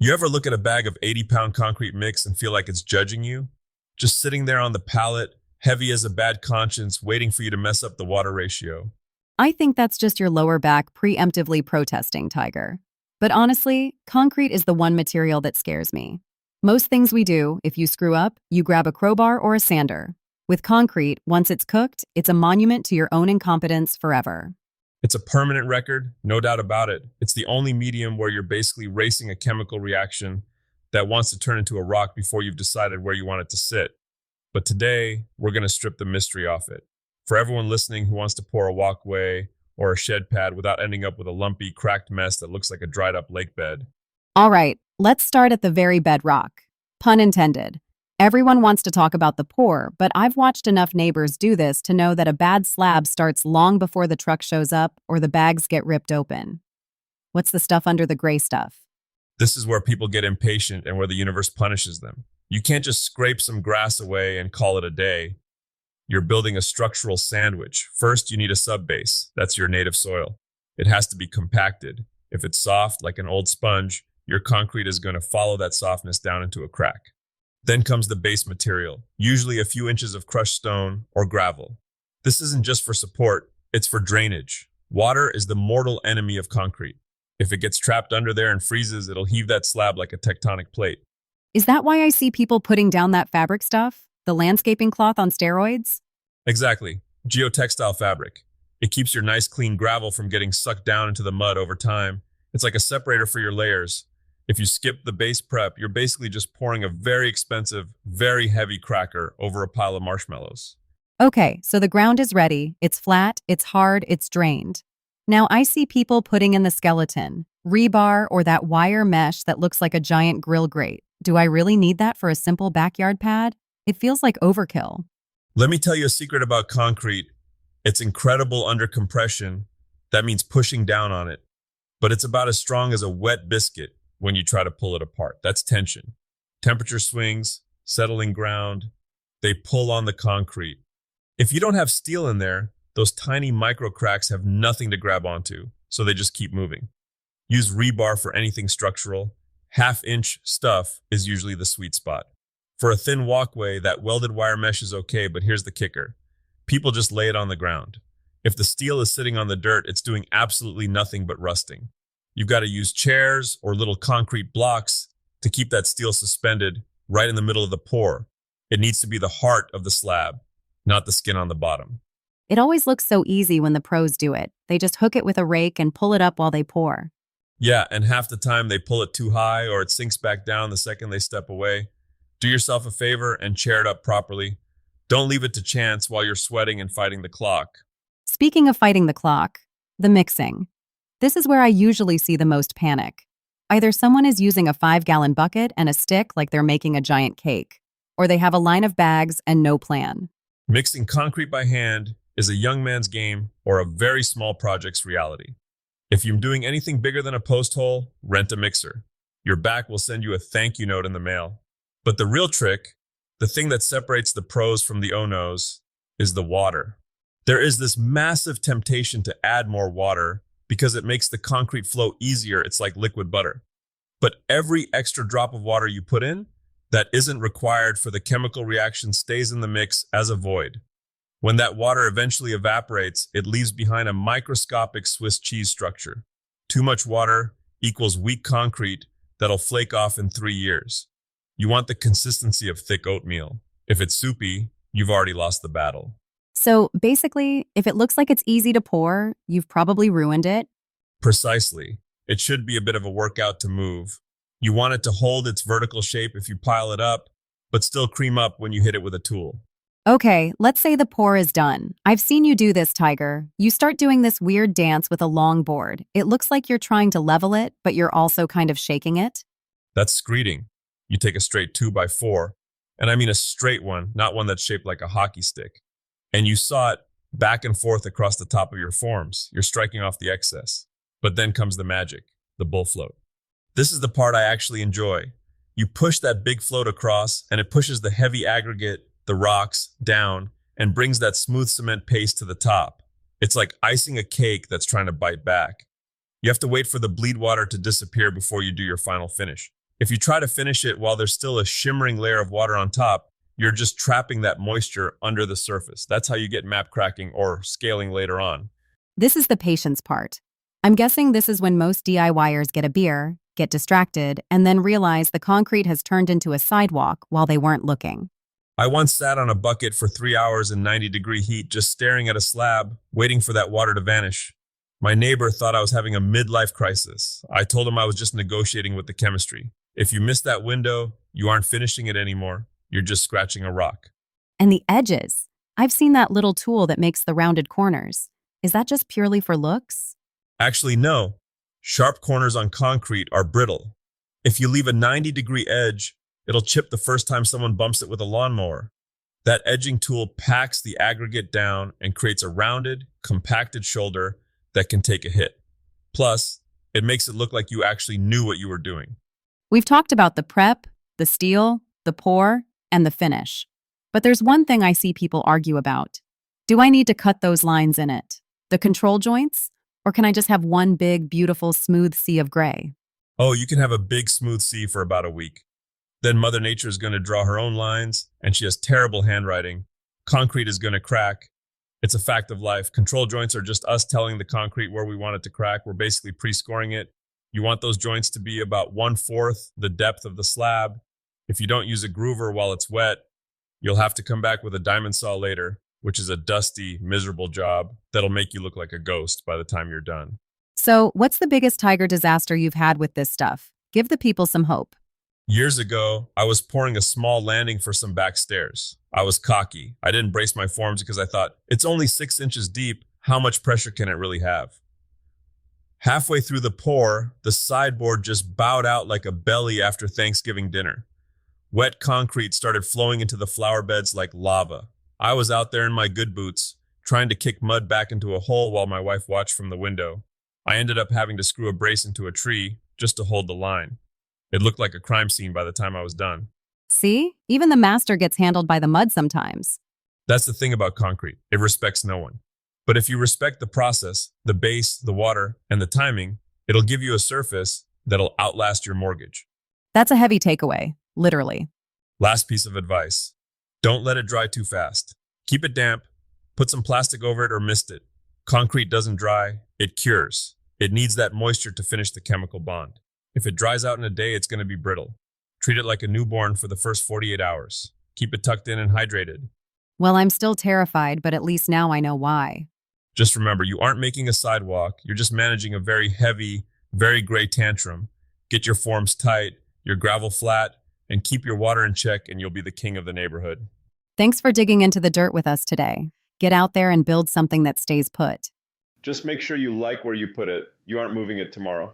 You ever look at a bag of 80-pound concrete mix and feel like it's judging you? Just sitting there on the pallet, heavy as a bad conscience, waiting for you to mess up the water ratio. I think that's just your lower back preemptively protesting, Tiger. But honestly, concrete is the one material that scares me. Most things we do, if you screw up, you grab a crowbar or a sander. With concrete, once it's cooked, it's a monument to your own incompetence forever. It's a permanent record, no doubt about it. It's the only medium where you're basically racing a chemical reaction that wants to turn into a rock before you've decided where you want it to sit. But today, we're going to strip the mystery off it. For everyone listening who wants to pour a walkway or a shed pad without ending up with a lumpy, cracked mess that looks like a dried up lake bed. All right, let's start at the very bedrock. Pun intended. Everyone wants to talk about the pour, but I've watched enough neighbors do this to know that a bad slab starts long before the truck shows up or the bags get ripped open. What's the stuff under the gray stuff? This is where people get impatient and where the universe punishes them. You can't just scrape some grass away and call it a day. You're building a structural sandwich. First, you need a subbase. That's your native soil. It has to be compacted. If it's soft, like an old sponge, your concrete is going to follow that softness down into a crack. Then comes the base material, usually a few inches of crushed stone or gravel. This isn't just for support, it's for drainage. Water is the mortal enemy of concrete. If it gets trapped under there and freezes, it'll heave that slab like a tectonic plate. Is that why I see people putting down that fabric stuff? The landscaping cloth on steroids? Exactly. Geotextile fabric. It keeps your nice clean gravel from getting sucked down into the mud over time. It's like a separator for your layers. If you skip the base prep, you're basically just pouring a very expensive, very heavy cracker over a pile of marshmallows. Okay, so the ground is ready. It's flat, it's hard, it's drained. Now I see people putting in the skeleton, rebar or that wire mesh that looks like a giant grill grate. Do I really need that for a simple backyard pad? It feels like overkill. Let me tell you a secret about concrete. It's incredible under compression. That means pushing down on it. But it's about as strong as a wet biscuit when you try to pull it apart. That's tension. Temperature swings, settling ground, they pull on the concrete. If you don't have steel in there, those tiny micro cracks have nothing to grab onto, so they just keep moving. Use rebar for anything structural. Half-inch stuff is usually the sweet spot. For a thin walkway, that welded wire mesh is okay, but here's the kicker. People just lay it on the ground. If the steel is sitting on the dirt, it's doing absolutely nothing but rusting. You've got to use chairs or little concrete blocks to keep that steel suspended right in the middle of the pour. It needs to be the heart of the slab, not the skin on the bottom. It always looks so easy when the pros do it. They just hook it with a rake and pull it up while they pour. Yeah, and half the time they pull it too high or it sinks back down the second they step away. Do yourself a favor and chair it up properly. Don't leave it to chance while you're sweating and fighting the clock. Speaking of fighting the clock, the mixing. This is where I usually see the most panic. Either someone is using a 5-gallon bucket and a stick like they're making a giant cake, or they have a line of bags and no plan. Mixing concrete by hand is a young man's game or a very small project's reality. If you're doing anything bigger than a post hole, rent a mixer. Your back will send you a thank you note in the mail. But the real trick, the thing that separates the pros from the oh-nos, is the water. There is this massive temptation to add more water because it makes the concrete flow easier. It's like liquid butter. But every extra drop of water you put in that isn't required for the chemical reaction stays in the mix as a void. When that water eventually evaporates, it leaves behind a microscopic Swiss cheese structure. Too much water equals weak concrete that'll flake off in 3 years. You want the consistency of thick oatmeal. If it's soupy, you've already lost the battle. So basically, if it looks like it's easy to pour, you've probably ruined it. Precisely. It should be a bit of a workout to move. You want it to hold its vertical shape if you pile it up, but still cream up when you hit it with a tool. Okay, let's say the pour is done. I've seen you do this, Tiger. You start doing this weird dance with a long board. It looks like you're trying to level it, but you're also kind of shaking it. That's screeding. You take a straight 2x4, and I mean a straight one, not one that's shaped like a hockey stick. And you saw it back and forth across the top of your forms. You're striking off the excess. But then comes the magic, the bull float. This is the part I actually enjoy. You push that big float across, and it pushes the heavy aggregate, the rocks, down, and brings that smooth cement paste to the top. It's like icing a cake that's trying to bite back. You have to wait for the bleed water to disappear before you do your final finish. If you try to finish it while there's still a shimmering layer of water on top, you're just trapping that moisture under the surface. That's how you get map cracking or scaling later on. This is the patience part. I'm guessing this is when most DIYers get a beer, get distracted, and then realize the concrete has turned into a sidewalk while they weren't looking. I once sat on a bucket for 3 hours in 90-degree heat, just staring at a slab, waiting for that water to vanish. My neighbor thought I was having a midlife crisis. I told him I was just negotiating with the chemistry. If you miss that window, you aren't finishing it anymore. You're just scratching a rock. And the edges. I've seen that little tool that makes the rounded corners. Is that just purely for looks? Actually, no. Sharp corners on concrete are brittle. If you leave a 90-degree edge, it'll chip the first time someone bumps it with a lawnmower. That edging tool packs the aggregate down and creates a rounded, compacted shoulder that can take a hit. Plus, it makes it look like you actually knew what you were doing. We've talked about the prep, the steel, the pour, and the finish. But there's one thing I see people argue about. Do I need to cut those lines in it? The control joints? Or can I just have one big, beautiful, smooth sea of gray? Oh, you can have a big smooth sea for about a week. Then Mother Nature is going to draw her own lines, and she has terrible handwriting. Concrete is going to crack. It's a fact of life. Control joints are just us telling the concrete where we want it to crack. We're basically pre-scoring it. You want those joints to be about 1/4 the depth of the slab. If you don't use a groover while it's wet, you'll have to come back with a diamond saw later, which is a dusty, miserable job that'll make you look like a ghost by the time you're done. So, what's the biggest tiger disaster you've had with this stuff? Give the people some hope. Years ago, I was pouring a small landing for some back stairs. I was cocky. I didn't brace my forms because I thought, it's only 6 inches deep. How much pressure can it really have? Halfway through the pour, the sideboard just bowed out like a belly after Thanksgiving dinner. Wet concrete started flowing into the flower beds like lava. I was out there in my good boots, trying to kick mud back into a hole while my wife watched from the window. I ended up having to screw a brace into a tree just to hold the line. It looked like a crime scene by the time I was done. See? Even the master gets handled by the mud sometimes. That's the thing about concrete. It respects no one. But if you respect the process, the base, the water, and the timing, it'll give you a surface that'll outlast your mortgage. That's a heavy takeaway, literally. Last piece of advice. Don't let it dry too fast. Keep it damp, put some plastic over it or mist it. Concrete doesn't dry, it cures. It needs that moisture to finish the chemical bond. If it dries out in a day, it's going to be brittle. Treat it like a newborn for the first 48 hours. Keep it tucked in and hydrated. Well, I'm still terrified, but at least now I know why. Just remember, you aren't making a sidewalk. You're just managing a very heavy, very gray tantrum. Get your forms tight, your gravel flat, and keep your water in check, and you'll be the king of the neighborhood. Thanks for digging into the dirt with us today. Get out there and build something that stays put. Just make sure you like where you put it. You aren't moving it tomorrow.